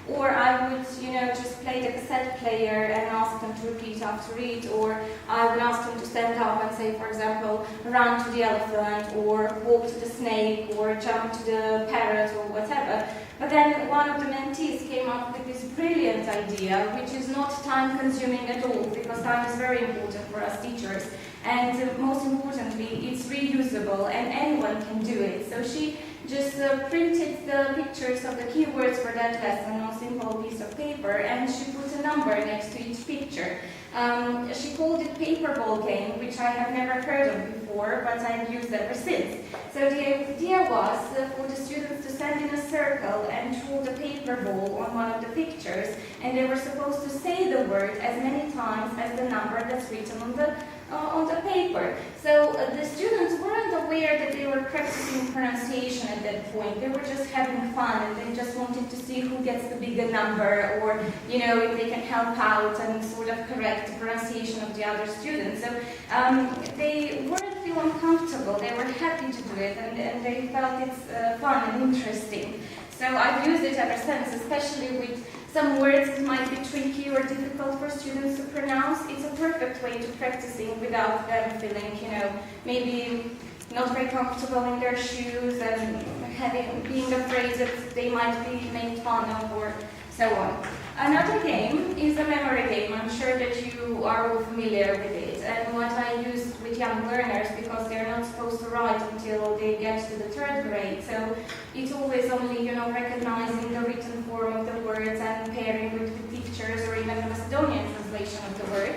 Or I would, just play the cassette player and ask them to repeat after it, or I would ask them to stand up and say, for example, run to the elephant, or walk to the snake, or jump to the parrot, or whatever. But then one of the mentees came up with this brilliant idea, which is not time-consuming at all, because time is very important for us teachers. And most importantly, it's reusable, and anyone can do it. So she just printed the pictures of the keywords for that lesson on a simple piece of paper, and she put a number next to each picture. She called it paper ball game, which I have never heard of before, but I've used ever since. So the idea was for the students to stand in a circle and draw the paper ball on one of the pictures, and they were supposed to say the word as many times as the number that's written on the paper. So the students weren't aware that they were practicing pronunciation at that point. They were just having fun, and they just wanted to see who gets the bigger number, or if they can help out and sort of correct the pronunciation of the other students. So they weren't feeling uncomfortable. They were happy to do it, and they felt it's fun and interesting. So I've used it ever since, especially with some words that might be tricky or difficult for students to pronounce. It's a perfect way to practicing without them feeling, maybe not very comfortable in their shoes and being afraid that they might be made fun of or so on. Another game is a memory game. I'm sure that you are all familiar with it. And what I use with young learners, because they're not supposed to write until they get to the 3rd grade, so it's always only, recognizing the written form of the words and pairing with pictures or even the Macedonian translation of the word.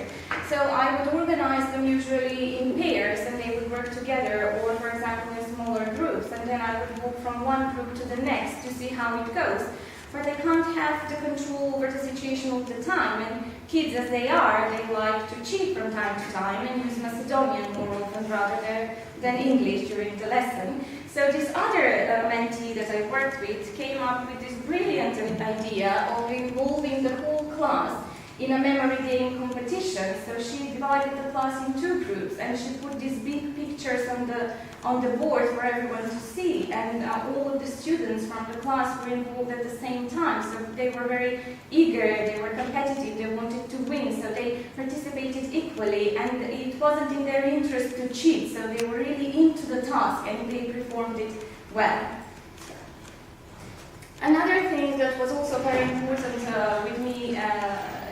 So I would organize them usually in pairs, and they would work together, or for example in smaller groups, and then I would walk from one group to the next to see how it goes. But they can't have the control over the situation all the time, and kids as they are, they like to cheat from time to time and use Macedonian more often rather than English during the lesson. So this other mentee that I worked with came up with this brilliant idea of involving the whole class in a memory game competition. So she divided the class in 2 groups, and she put these big pictures on the board for everyone to see, and all of the students from the class were involved at the same time. So they were very eager, they were competitive, they wanted to win, so they participated equally, and it wasn't in their interest to cheat, so they were really into the task and they performed it well. Another thing that was also very important with me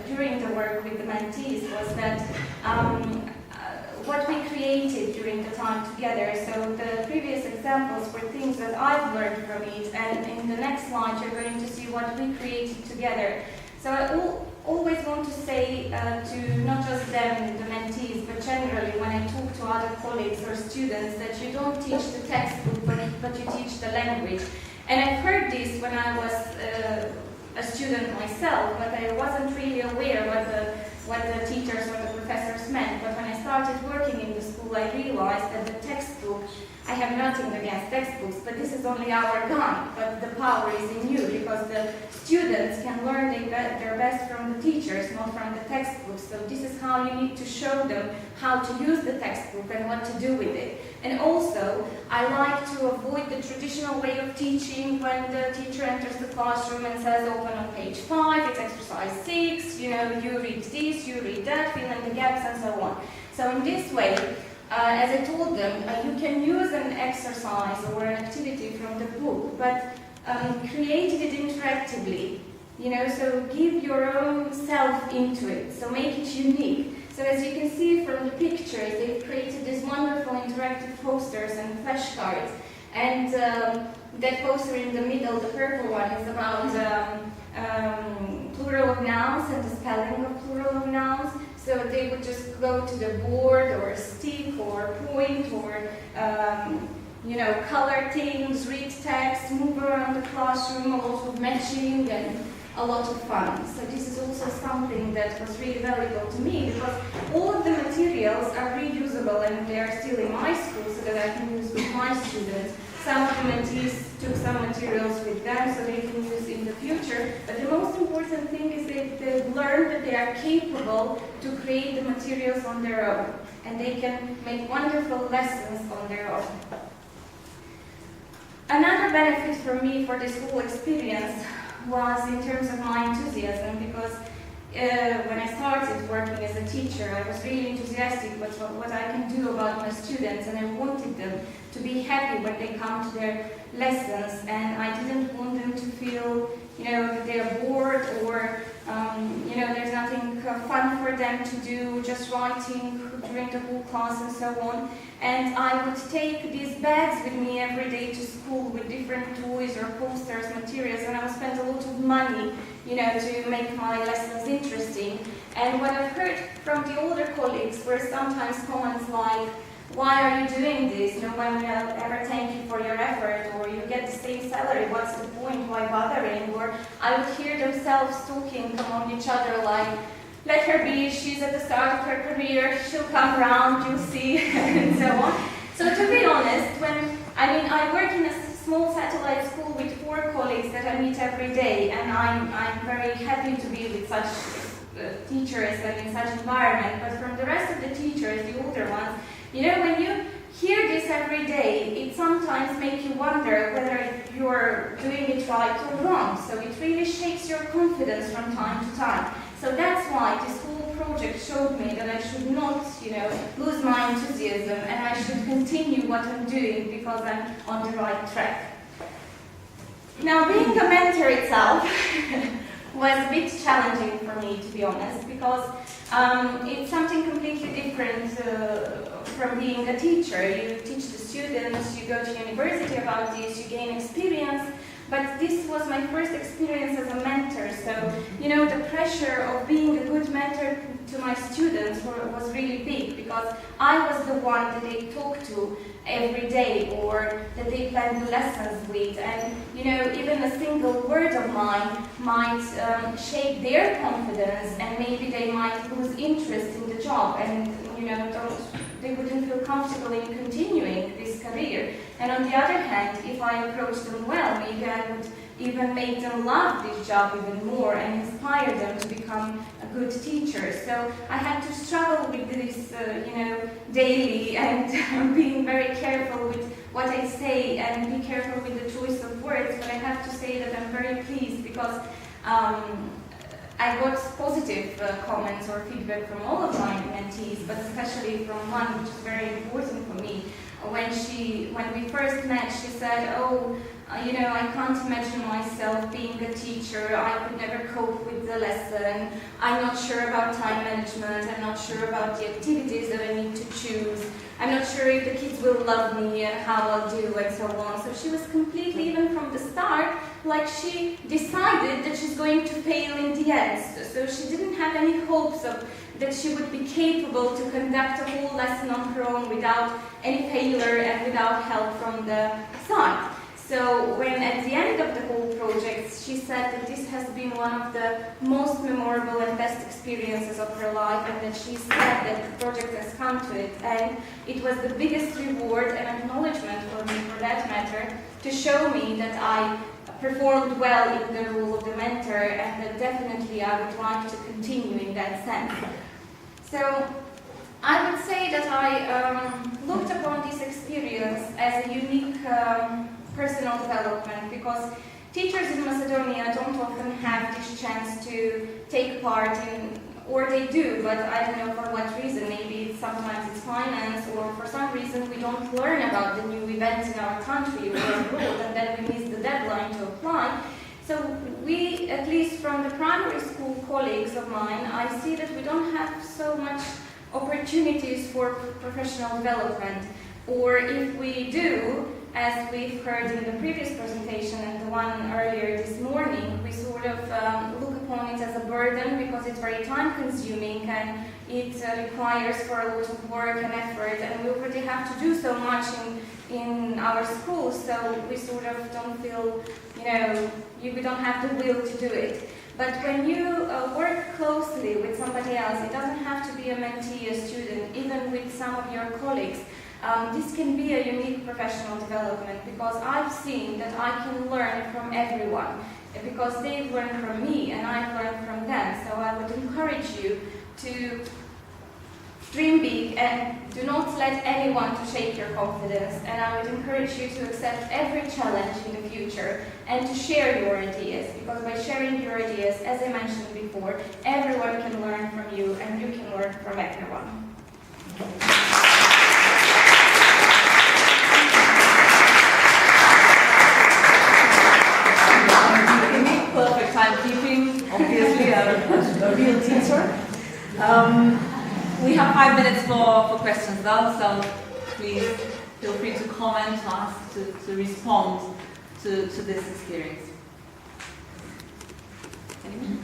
during the work with the mentees was that what we created during the time together. So the previous examples were things that I've learned from it, and in the next slide you're going to see what we created together. So I always want to say to not just them, the mentees, but generally when I talk to other colleagues or students, that you don't teach the textbook, but you teach the language. And I've heard this when I was a student myself, but I wasn't really aware what the teachers or the professors meant. But when I started working in the school, I realized that the textbook, I have nothing against textbooks, but this is only our gun, but the power is in you, because the students can learn their best from the teachers, not from the textbooks. So this is how you need to show them how to use the textbook and what to do with it. And also, I like to avoid the traditional way of teaching when the teacher enters the classroom and says, open on page 5, it's exercise 6, you read this, you read that, fill in the gaps, and so on. So in this way, as I told them, you can use an exercise or an activity from the book, but create it interactively, so give your own self into it, so make it unique. So as you can see from the pictures, they've created these wonderful interactive posters and flashcards. And that poster in the middle, the purple one, is about plural of nouns and the spelling of plural of nouns. So they would just go to the board or a stick or point or color things, read text, move around the classroom, a lot of matching and a lot of fun. So this is also something that was really valuable to me, because all of the materials are reusable and they are still in my school so that I can use with my students. Some of the mentees took some materials with them so they can use in the future, but the most important thing is that they've learned that they are capable to create the materials on their own, and they can make wonderful lessons on their own. Another benefit for me for this whole experience was in terms of my enthusiasm, because when I started working as a teacher, I was really enthusiastic about what I can do about my students, and I wanted them to be happy when they come to their lessons, and I didn't want them to feel, that they're bored or, there's nothing fun for them to do, just writing during the whole class and so on. And I would take these bags with me every day to school with different toys or posters, materials, and I would spend a lot of money, to make my lessons interesting. And what I've heard from the older colleagues were sometimes comments like, "Why are you doing this? No one will ever thank you for your effort," or "You get the same salary, what's the point, why bothering?" Or I would hear themselves talking among each other like, "Let her be, she's at the start of her career, she'll come around, you'll see," and so on. So to be honest, I work in a small satellite school with 4 colleagues that I meet every day, and I'm very happy to be with such teachers and in such environment. But from the rest of the teachers, the older ones, when you hear this every day, it sometimes makes you wonder whether you're doing it right or wrong. So it really shakes your confidence from time to time. So that's why this whole project showed me that I should not, lose my enthusiasm, and I should continue what I'm doing because I'm on the right track. Now, being a mentor itself was a bit challenging for me, to be honest, because it's something completely different from being a teacher. You teach the students, you go to university about this, you gain experience, but this was my first experience as a mentor, so, the pressure of being a good mentor to my students was really big, because I was the one that they talked to every day, or that they plan the lessons with, and, even a single word of mine might shake their confidence, and maybe they might lose interest in the job, and, they wouldn't feel comfortable in continuing this career. And on the other hand, if I approached them well, maybe I would even make them love this job even more and inspire them to become a good teacher. So I had to struggle with this, daily, and being very careful with what I say and be careful with the choice of words. But I have to say that I'm very pleased, because I got positive comments or feedback from all of my mentees, but especially from one, which is very important for me. When we first met, she said, I can't imagine myself being a teacher. I could never cope with the lesson. I'm not sure about time management. I'm not sure about the activities that I need to choose. I'm not sure if the kids will love me and how I'll do, and so on. So she was completely, even from the start, like she decided that she's going to fail in the end. So she didn't have any hopes that she would be capable to conduct a whole lesson on her own without any failure and without help from the side. So when at the end of the whole project, she said that this has been one of the most memorable and best experiences of her life, and that she said that the project has come to it, and it was the biggest reward and acknowledgement for me, for that matter, to show me that I performed well in the role of the mentor, and that definitely I would like to continue in that sense. So I would say that I looked upon this experience as a unique personal development, because teachers in Macedonia don't often have this chance to take part in, or they do, but I don't know for what reason. Maybe sometimes it's finance, or for some reason we don't learn about the new events in our country or abroad, and then we miss the deadline to apply. So we, at least from the primary school colleagues of mine, I see that we don't have so much opportunities for professional development, or if we do, as we've heard in the previous presentation and the one earlier this morning, we sort of look upon it as a burden, because it's very time-consuming and it requires for a lot of work and effort, and we already have to do so much in our schools, so we sort of don't feel, we don't have the will to do it. But when you work closely with somebody else, it doesn't have to be a mentee, a student, even with some of your colleagues, this can be a unique professional development, because I've seen that I can learn from everyone, because they've learned from me and I've learned from them. So I would encourage you to Dream big and do not let anyone to shake your confidence, and I would encourage you to accept every challenge in the future and to share your ideas, because by sharing your ideas, as I mentioned before, everyone can learn from you and you can learn from everyone. Perfect timekeeping, obviously, a real teacher. We have 5 minutes for questions now, so please feel free to comment, ask, to respond to this experience. Anyone?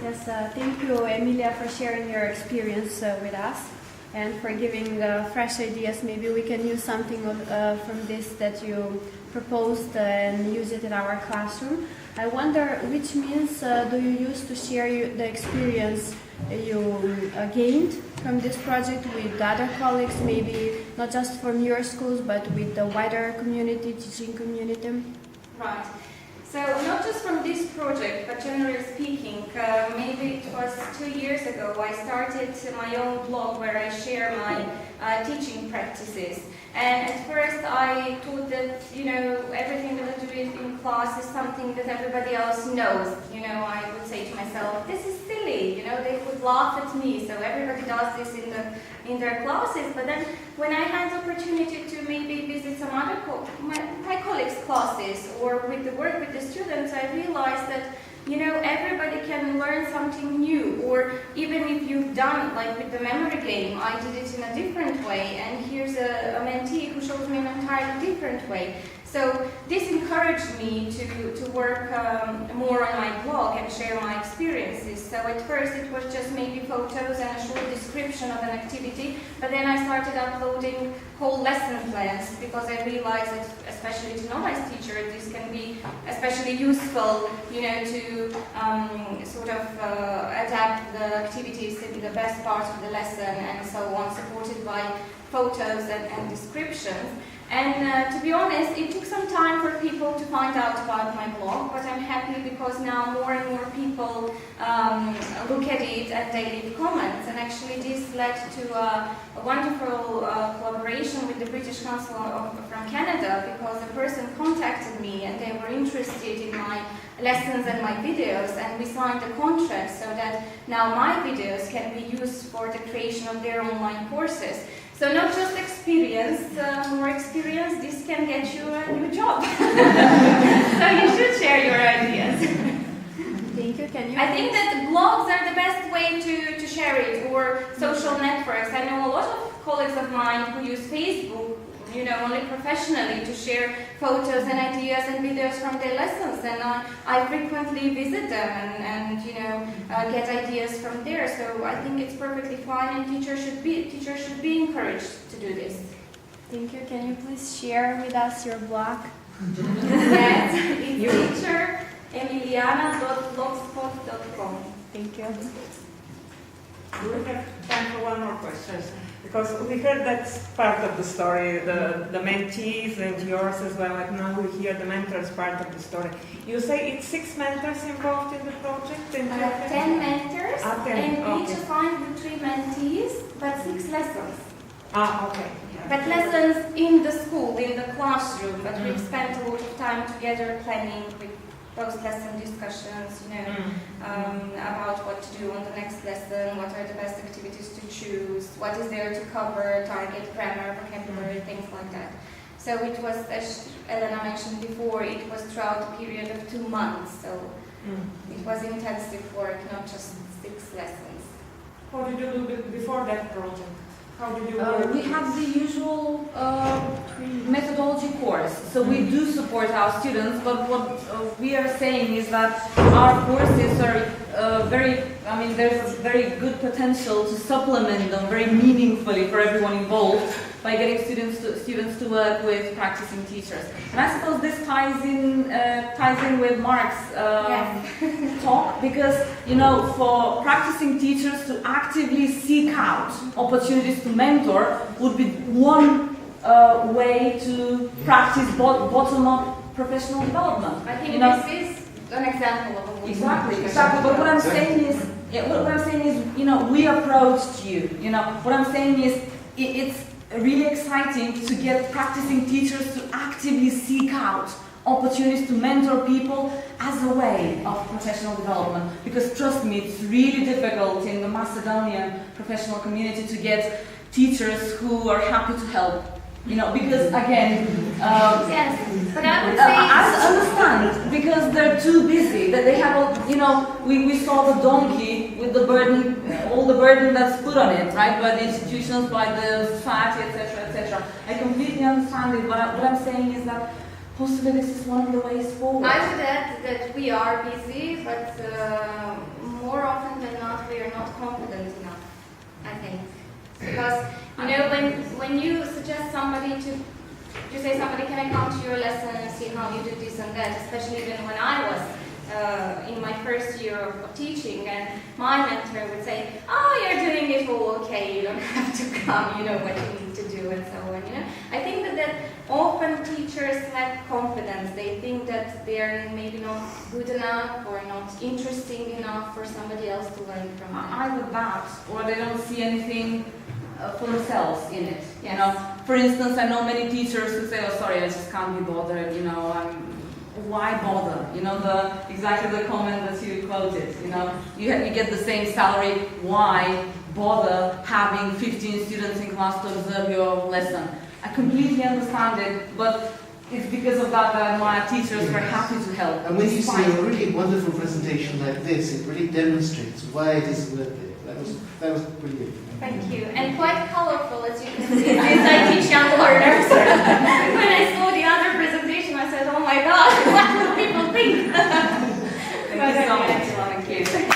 Yes, thank you, Emilia, for sharing your experience with us and for giving fresh ideas. Maybe we can use something from this that you proposed and use it in our classroom. I wonder which means do you use to share the experience you gained from this project with other colleagues, maybe not just from your schools, but with the wider community, teaching community? Right. So not just from this project, but generally speaking, maybe it was 2 years ago, I started my own blog where I share my teaching practices. And at first I thought that, everything that I do in class is something that everybody else knows. I would say to myself, this is silly, they would laugh at me, so everybody does this in their classes. But then when I had the opportunity to maybe visit some other my colleagues' classes or with the work with the students, I realized that everybody can learn something new, or even if you've done, like with the memory game, I did it in a different way, and here's a mentee who shows me an entirely different way. So this encouraged me to work more on my blog and share my experiences. So at first it was just maybe photos and a short description of an activity, but then I started uploading whole lesson plans, because I realized that, especially to novice teacher, this can be especially useful, to sort of adapt the activities to the best parts of the lesson and so on, supported by photos and descriptions. And to be honest, it took some time for people to find out about my blog, but I'm happy because now more and more people look at it and they leave comments. And actually this led to a wonderful collaboration with the British Council from Canada, because a person contacted me and they were interested in my lessons and my videos, and we signed a contract so that now my videos can be used for the creation of their online courses. So not just experience, more experience, this can get you a new job. So you should share your ideas. Thank you. Can you? I think that blogs are the best way to share it, or social networks. I know a lot of colleagues of mine who use Facebook, only professionally, to share photos and ideas and videos from their lessons, and I frequently visit them and get ideas from there. So I think it's perfectly fine, and teachers should be encouraged to do this. Thank you. Can you please share with us your blog? Yes, it's teacheremiliana.blogspot.com. Thank you. We have time for one more question, because we heard that's part of the story, the mentees and yours as well. Like now we hear the mentors part of the story. You say it's 6 mentors involved in the project? 10 mentors, 10. and each assigned with 3 mentees, but 6 lessons. Okay. But lessons in the school, in the classroom, but we've spent a lot of time together planning with post-lesson discussions, about what to do on the next lesson, what are the best activities to choose, what is there to cover, target, grammar, vocabulary, things like that. So it was, as Elena mentioned before, it was throughout a period of 2 months, so it was intensive work, not just 6 lessons. What did you do before that project? How did you work? We have the usual methodology course, so we do support our students, but what we are saying is that our courses are there's a very good potential to supplement them very meaningfully for everyone involved by getting students to work with practicing teachers. And I suppose this ties in with Mark's talk, because for practicing teachers to actively seek out opportunities to mentor would be one way to practice bottom-up professional development. I think this is an example of a Exactly. But what I'm saying is, Yeah, what I'm saying is, we approached you. What I'm saying is, it's really exciting to get practicing teachers to actively seek out opportunities to mentor people as a way of professional development. Because trust me, it's really difficult in the Macedonian professional community to get teachers who are happy to help. Because again, Yes, but I would say I understand because they're too busy. That they have, we saw the donkey with the burden, all the burden that's put on it, right, by the institutions, by the society, etc., etc. I completely understand it, but what I'm saying is that possibly this is one of the ways forward. I would add that we are busy, but more often than not, we are not confident enough, I think. Because, when you suggest somebody you say somebody, can I come to your lesson and see how you do this and that, especially even when I was in my first year of teaching, and my mentor would say, oh, you're doing it all okay, you don't have to come, you know what you need to do, and so on, I think that often teachers lack confidence. They think that they're maybe not good enough or not interesting enough for somebody else to learn from them. Either that, or they don't see anything for themselves in it. Yes. For instance, I know many teachers who say, "Oh, sorry, I just can't be bothered." Why bother? Exactly the comment that you quoted. You get the same salary. Why bother having 15 students in class to observe your lesson? I completely understand it, but it's because of that my teachers were happy to help. And when you see a really wonderful presentation like this, it really demonstrates why it is worth it. That was pretty good. Thank you. And quite colorful, as you can see, since I teach young learners. When I saw the other presentation, I said, oh my God, what will people think? Thank you so much. Thank you.